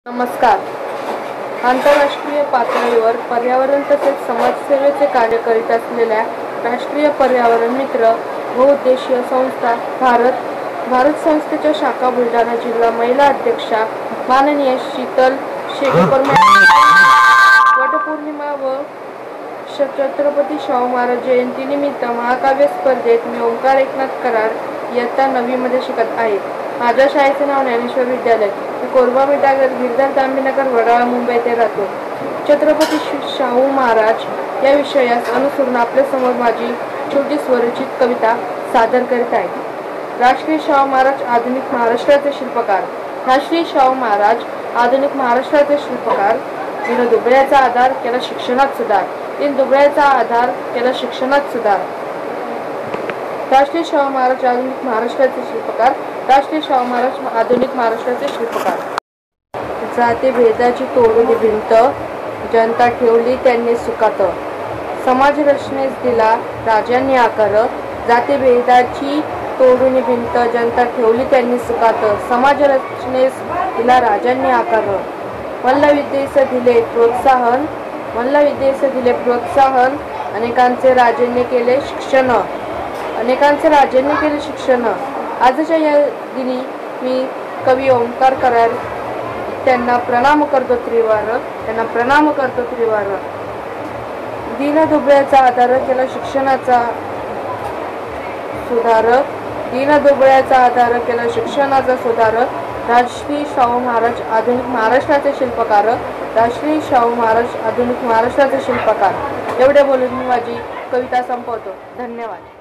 नमस्कार. आंतरराष्ट्रीय पातळीवर पर्यावरण तसेच समाजसेवेचे कार्य करीत असलेल्या राष्ट्रीय पर्यावरण मित्र बहुउद्देशीय संस्था भारत संस्थेच्या शाखा बुलढाणा जिल्हा महिला अध्यक्षा माननीय शीतल शेगेकर वटपौर्णिमा व छत्रपती शाहू महाराज जयंतीनिमित्त महाकाव्य स्पर्धेत मी ओंकार एकनाथ कराड इयत्ता 9वी मध्ये शिकत आहे. माझ्या शाळेचे नाव ज्ञानेश्वर विद्यालय. मी कोरबा मिठागर गिरधर तांबेनगर वडाळा मुंबई येथे राहतो. छत्रपती शाहू महाराज या विषयास अनुसरून आपल्यासमोर माझी छोटी स्वरचित कविता सादर करीत आहे. राष्ट्रीय शाहू महाराज आधुनिक महाराष्ट्राचे शिल्पकार. राष्ट्रीय शाहू महाराज आधुनिक महाराष्ट्राचे शिल्पकार. दीनदुबळ्याचा आधार केला शिक्षणात सुधार. दीनदुबळ्याचा आधार केला शिक्षणात सुधार. राष्ट्रीय शाहू महाराज आधुनिक महाराष्ट्राचे शिल्पकार. राष्ट्रीय शाहू महाराज आधुनिक महाराष्ट्राचे शिल्पकार. जाती भेदाची तोडून भिंत जनता ठेवली त्यांनी सुखात. समाज रचनेस दिला राजांनी आकार. जाती भेदाची तोडून भिंत जनता ठेवली त्यांनी सुखात. समाज रचनेस दिला राजांनी आकार. मल्लविद्येस दिले प्रोत्साहन. मल्लविद्येस दिले प्रोत्साहन. अनेकांचे राजांनी केले शिक्षण. अनेकांचे राजांनी केले शिक्षण. आजच्या या दिनी मी कवी ओंकार कराड त्यांना प्रणाम करतो त्रिवार. दीनदुबळ्याचा आधार केला शिक्षणाचा सुधार. दीनदुबळ्याचा आधार केला शिक्षणाचा सुधार. राष्ट्रीय शाहू महाराज आधुनिक महाराष्ट्राचे शिल्पकार. राष्ट्रीय शाहू महाराज आधुनिक महाराष्ट्राचे शिल्पकार. एवढे बोलून मी माझी कविता संपवतो. धन्यवाद.